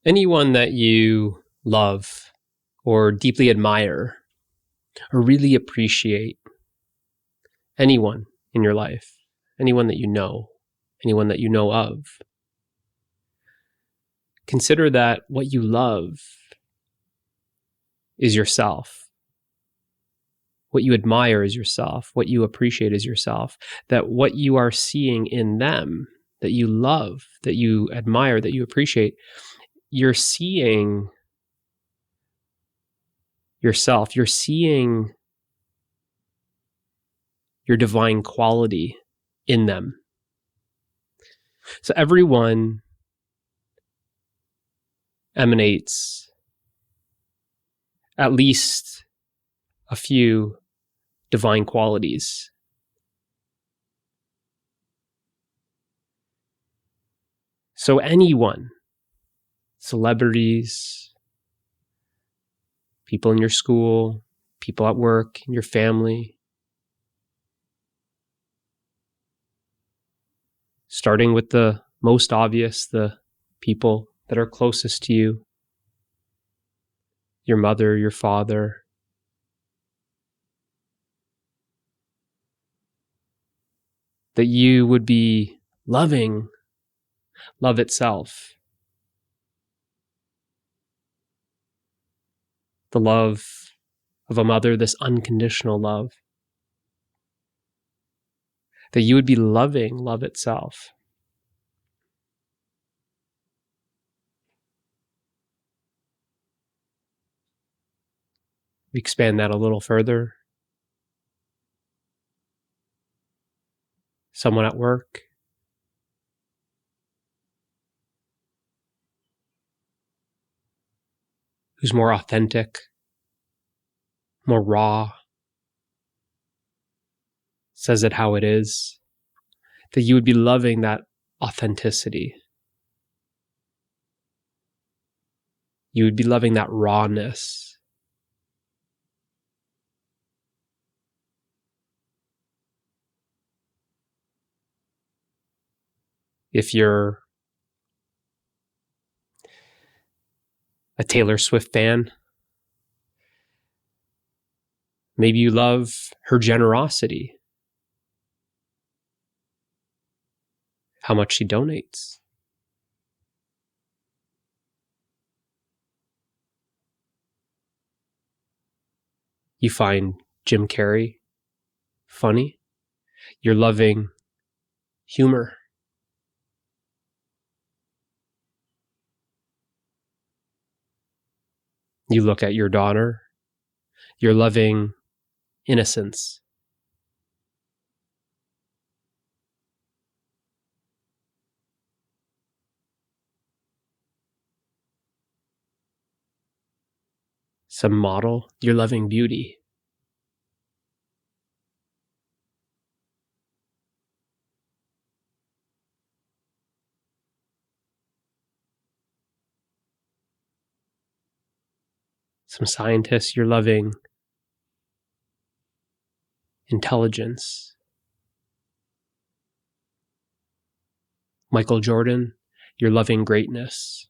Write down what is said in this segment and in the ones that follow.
Anyone that you love or deeply admire or really appreciate, anyone in your life, anyone that you know of, consider that what you love is yourself. What you admire is yourself. What you appreciate is yourself. That what you are seeing in them, that you love, that you admire, that you appreciate, you're seeing yourself. You're seeing your divine quality in them. So everyone emanates at least a few divine qualities. So anyone, celebrities, people in your school, people at work, in your family, starting with the most obvious, the people that are closest to you, your mother, your father, that you would be loving love itself. The love of a mother, this unconditional love. That you would be loving love itself. We expand that a little further. Someone at work, who's more authentic, more raw, says it how it is, that you would be loving that authenticity. You would be loving that rawness. If you're a Taylor Swift fan, maybe you love her generosity, how much she donates. You find Jim Carrey funny. You're loving humor. You look at your daughter. You're loving innocence. Some model. You're loving beauty. Some scientists. You're loving intelligence. Michael Jordan, you're loving greatness.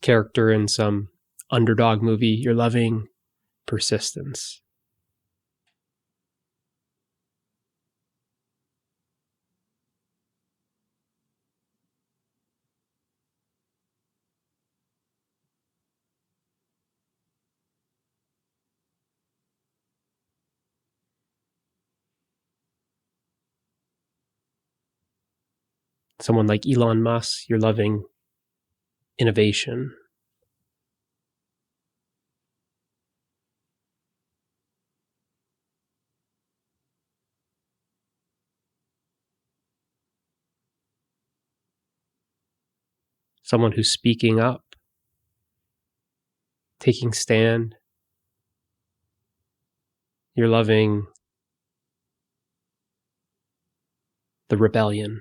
Character in some underdog movie, you're loving persistence. Someone like Elon Musk, you're loving innovation. Someone who's speaking up, taking stand. You're loving the rebellion.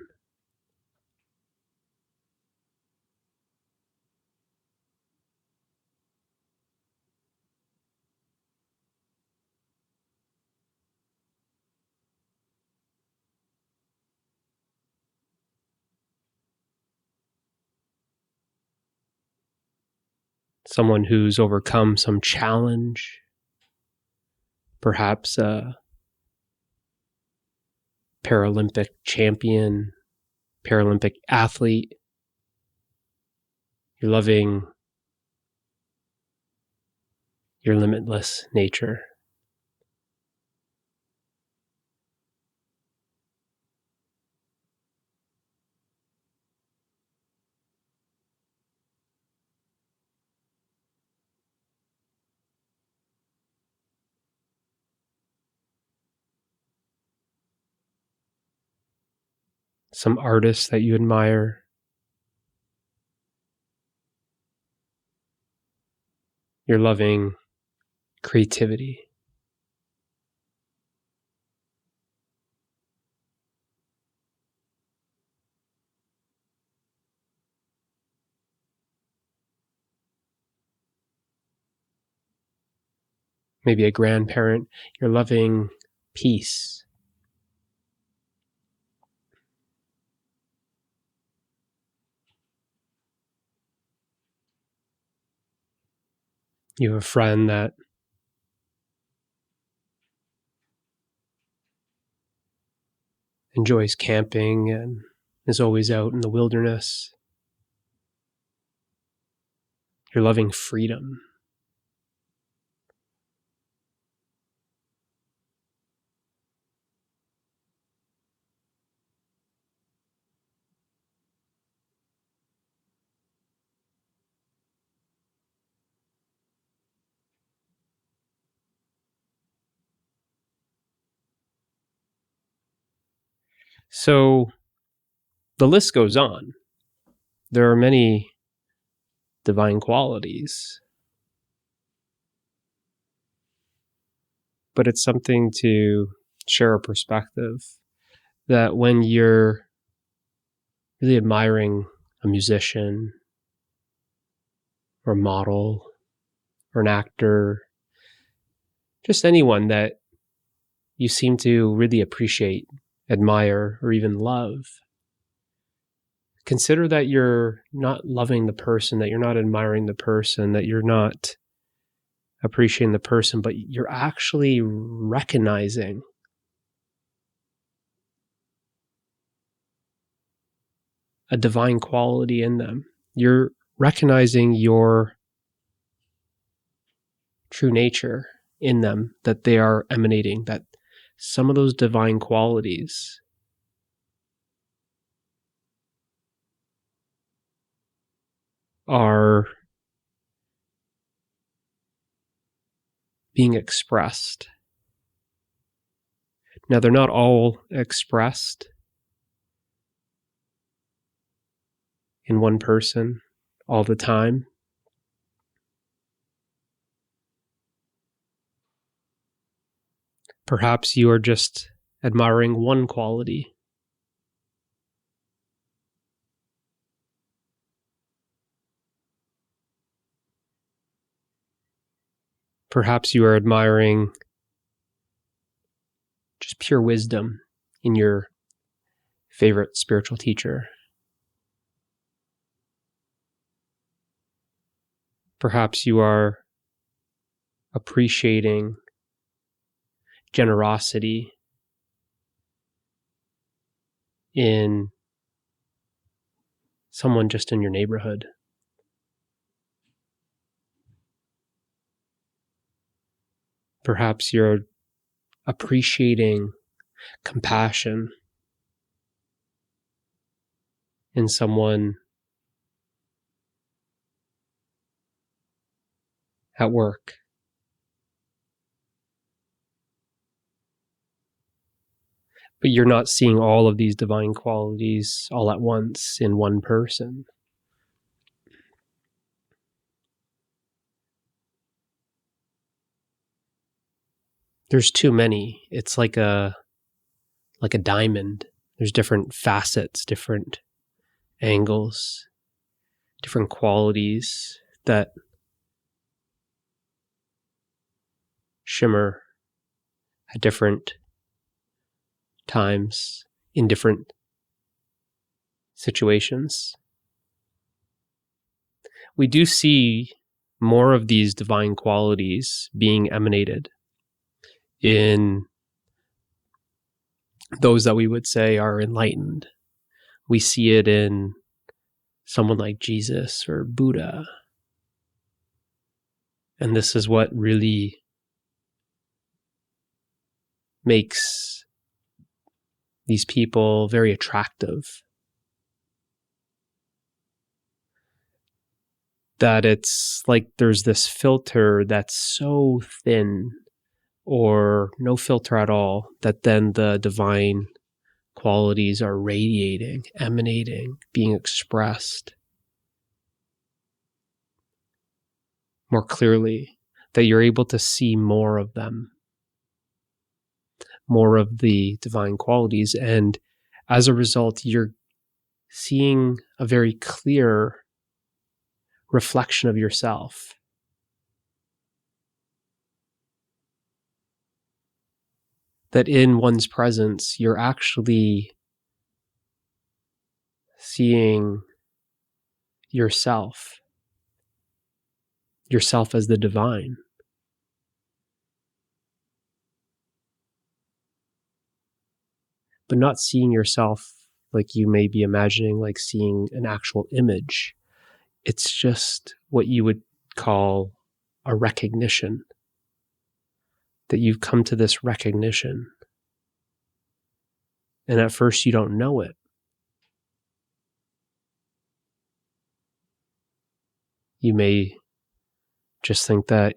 someone who's overcome some challenge, perhaps a Paralympic champion, Paralympic athlete. You're loving your limitless nature. Some artists that you admire. You're loving creativity. Maybe a grandparent. You're loving peace. You have a friend that enjoys camping and is always out in the wilderness. You're loving freedom. So the list goes on. There are many divine qualities, but it's something to share a perspective that when you're really admiring a musician or a model or an actor, just anyone that you seem to really appreciate, admire, or even love, consider that you're not loving the person, that you're not admiring the person, that you're not appreciating the person, but you're actually recognizing a divine quality in them. You're recognizing your true nature in them, that they are emanating, that some of those divine qualities are being expressed. Now, they're not all expressed in one person all the time. Perhaps you are just admiring one quality. Perhaps you are admiring just pure wisdom in your favorite spiritual teacher. Perhaps you are appreciating generosity in someone just in your neighborhood. Perhaps you're appreciating compassion in someone at work. But you're not seeing all of these divine qualities all at once in one person. There's too many. It's like a diamond. There's different facets, different angles, different qualities that shimmer at different times in different situations. We do see more of these divine qualities being emanated in those that we would say are enlightened. We see it in someone like Jesus or Buddha. And this is what really makes these people very attractive. That it's like there's this filter that's so thin, or no filter at all, that then the divine qualities are radiating, emanating, being expressed more clearly, that you're able to see more of them, more of the divine qualities. And as a result, you're seeing a very clear reflection of yourself. That in one's presence, you're actually seeing yourself as the divine. But not seeing yourself like you may be imagining, like seeing an actual image. It's just what you would call a recognition. That you've come to this recognition. And at first you don't know it. You may just think that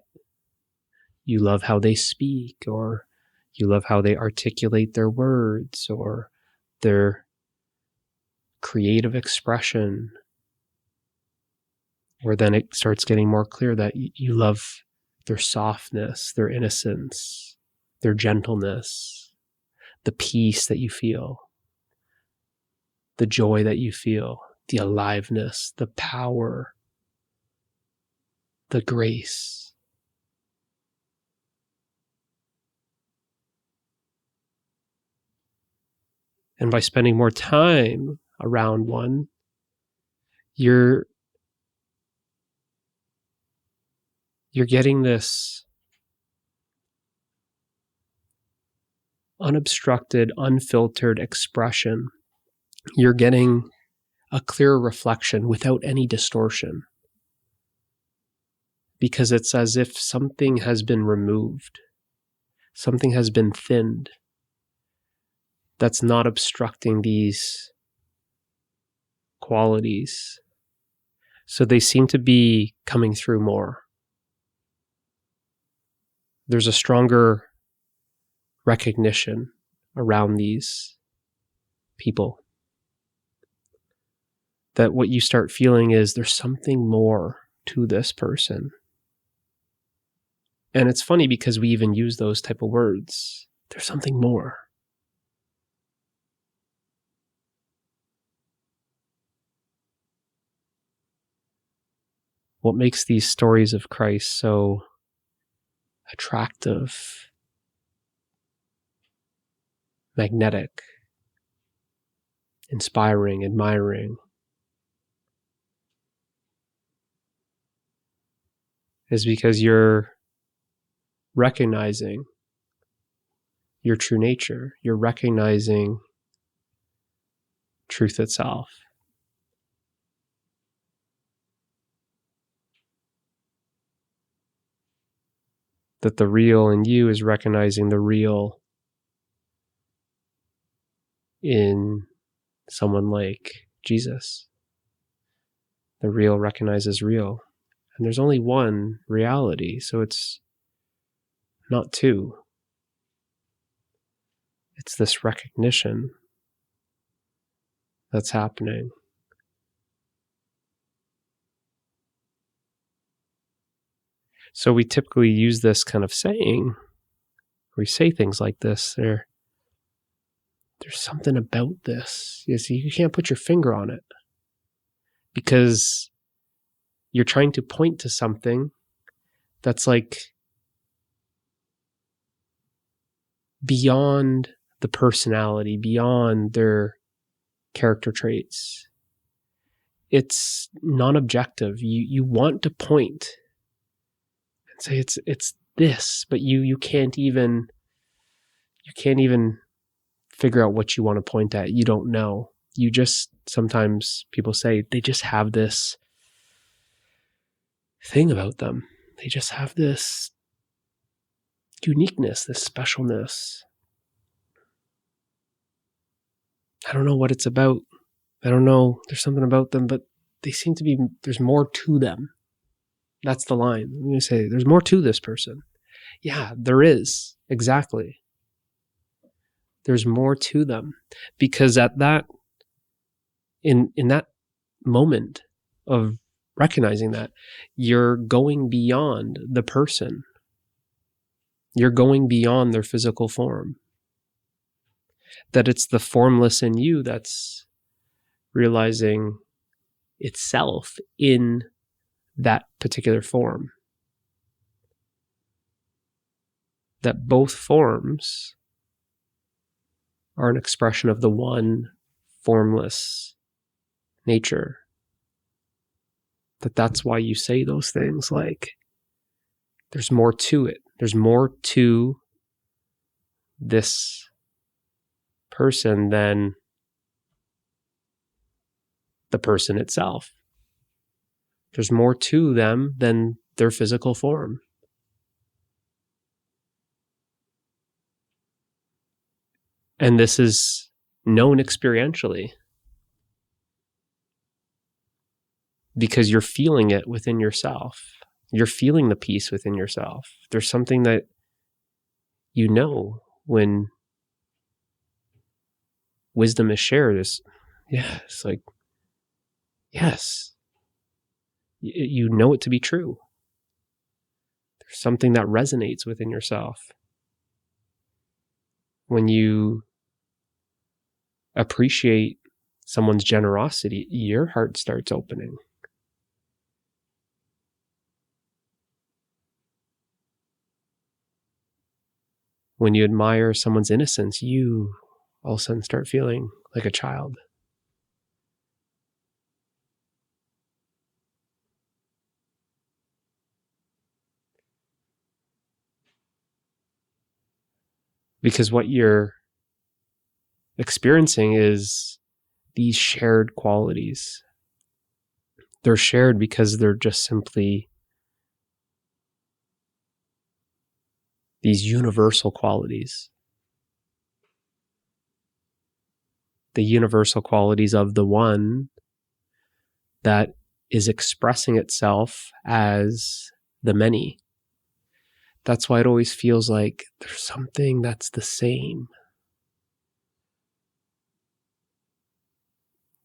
you love how they speak, or you love how they articulate their words, or their creative expression. Or then it starts getting more clear that you love their softness, their innocence, their gentleness, the peace that you feel, the joy that you feel, the aliveness, the power, the grace. And by spending more time around one, you're getting this unobstructed, unfiltered expression. You're getting a clear reflection without any distortion. Because it's as if something has been removed, something has been thinned, that's not obstructing these qualities. So they seem to be coming through more. There's a stronger recognition around these people. That what you start feeling is there's something more to this person. And it's funny because we even use those type of words. There's something more. What makes these stories of Christ so attractive, magnetic, inspiring, admiring, is because you're recognizing your true nature. You're recognizing truth itself. That the real in you is recognizing the real in someone like Jesus. The real recognizes real. And there's only one reality, so it's not two. It's this recognition that's happening. So we typically use this kind of saying, we say things like this, there's something about this. You see, you can't put your finger on it because you're trying to point to something that's like beyond the personality, beyond their character traits. It's non-objective. You want to point and say it's this, but you can't even figure out what you want to point at. You don't know. You just, sometimes people say they just have this thing about them. They just have this uniqueness, this specialness. I don't know what it's about. I don't know. There's something about them, but they seem to be, there's more to them. That's the line. I'm going to say, there's more to this person. Yeah, there is. Exactly. There's more to them. Because at that, in that moment of recognizing that, you're going beyond the person. You're going beyond their physical form. That it's the formless in you that's realizing itself in that particular form. That both forms are an expression of the one formless nature. That's why you say those things like, there's more to it. There's more to this person than the person itself. There's more to them than their physical form. And this is known experientially because you're feeling it within yourself. You're feeling the peace within yourself. There's something that you know when wisdom is shared. It's like, yes, you know it to be true. There's something that resonates within yourself. When you appreciate someone's generosity, your heart starts opening. When you admire someone's innocence, you all of a sudden start feeling like a child. Because what you're experiencing is these shared qualities. They're shared because they're just simply these universal qualities. The universal qualities of the one that is expressing itself as the many. That's why it always feels like there's something that's the same.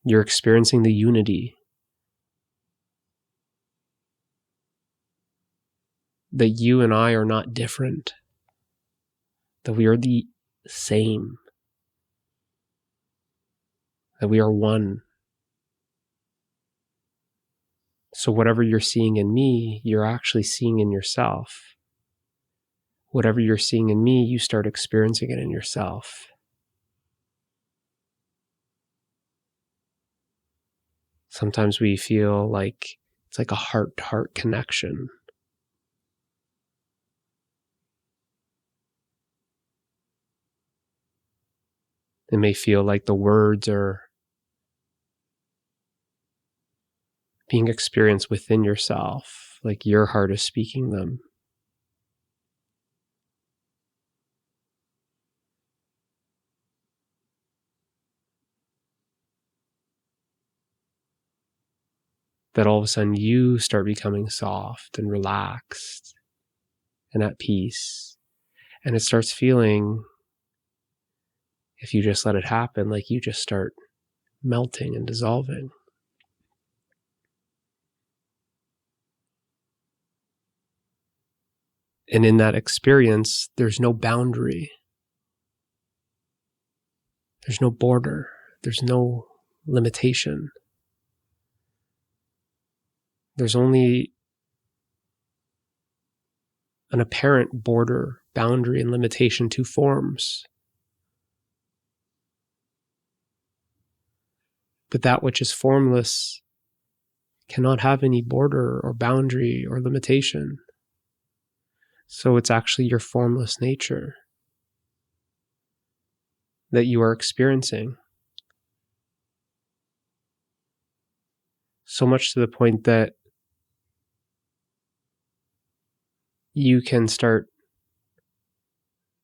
You're experiencing the unity. That you and I are not different. That we are the same. That we are one. So whatever you're seeing in me, you're actually seeing in yourself. Whatever you're seeing in me, you start experiencing it in yourself. Sometimes we feel like it's like a heart-to-heart connection. It may feel like the words are being experienced within yourself, like your heart is speaking them. That all of a sudden you start becoming soft and relaxed and at peace. And it starts feeling, if you just let it happen, like you just start melting and dissolving. And in that experience, there's no boundary. There's no border. There's no limitation. There's only an apparent border, boundary, and limitation to forms. But that which is formless cannot have any border or boundary or limitation. So it's actually your formless nature that you are experiencing. So much to the point that you can start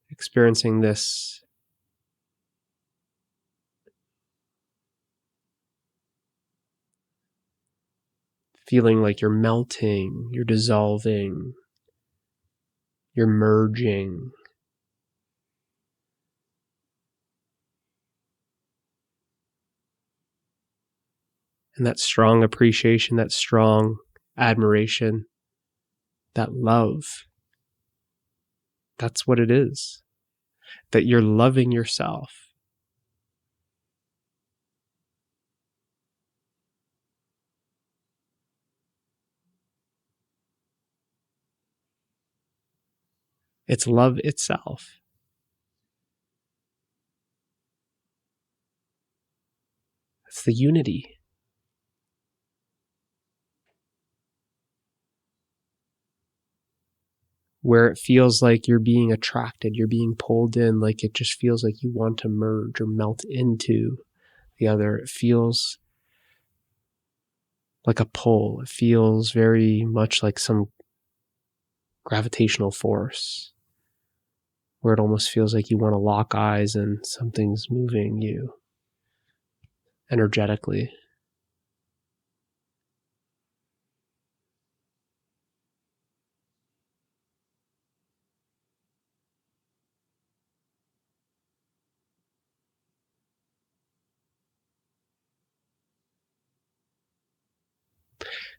experiencing this feeling like you're melting, you're dissolving, you're merging. And that strong appreciation, that strong admiration, that love, that's what it is. That you're loving yourself. It's love itself. It's the unity. Where it feels like you're being attracted, you're being pulled in, like it just feels like you want to merge or melt into the other. It feels like a pull. It feels very much like some gravitational force where it almost feels like you want to lock eyes and something's moving you energetically.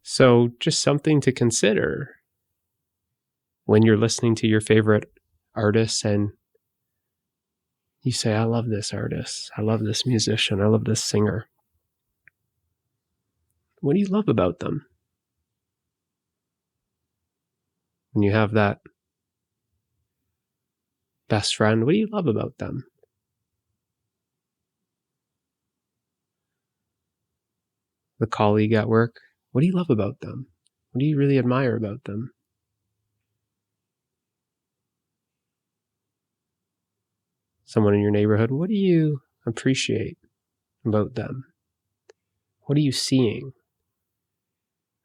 So just something to consider when you're listening to your favorite artists and you say, I love this artist, I love this musician, I love this singer. What do you love about them? When you have that best friend, what do you love about them? The colleague at work, what do you love about them? What do you really admire about them? Someone in your neighborhood, what do you appreciate about them? What are you seeing?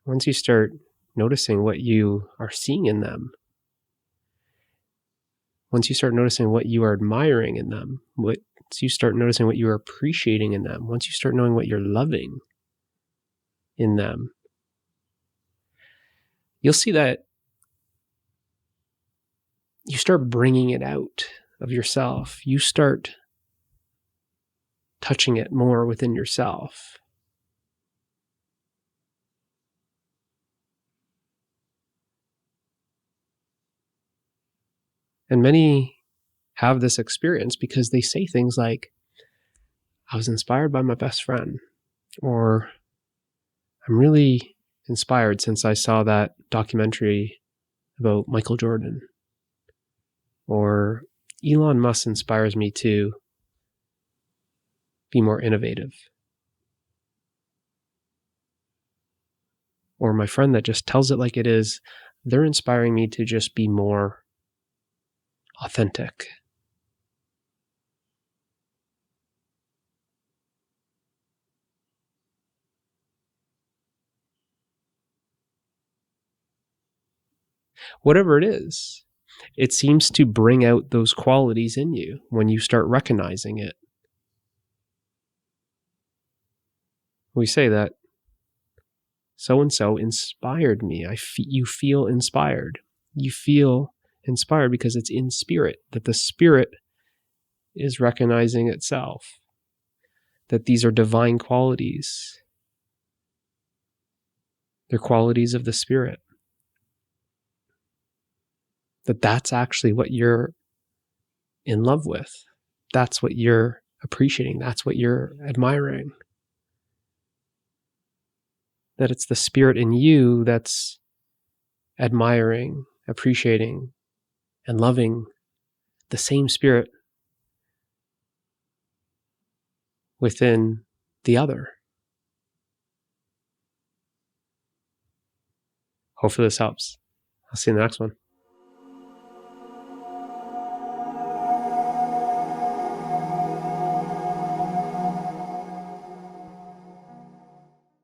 Once you start noticing what you are seeing in them, once you start noticing what you are admiring in them, once you start noticing what you are appreciating in them, once you start knowing what you're loving in them, you'll see that you start bringing it out of yourself. You start touching it more within yourself. And many have this experience because they say things like, I was inspired by my best friend, or I'm really inspired since I saw that documentary about Michael Jordan, or Elon Musk inspires me to be more innovative, or my friend that just tells it like it is, they're inspiring me to just be more authentic. Whatever it is, it seems to bring out those qualities in you when you start recognizing it. We say that so-and-so inspired me. You feel inspired. You feel inspired because it's in spirit, that the spirit is recognizing itself, that these are divine qualities. They're qualities of the spirit. That's actually what you're in love with. That's what you're appreciating. That's what you're admiring. That it's the spirit in you that's admiring, appreciating, and loving the same spirit within the other. Hopefully this helps. I'll see you in the next one.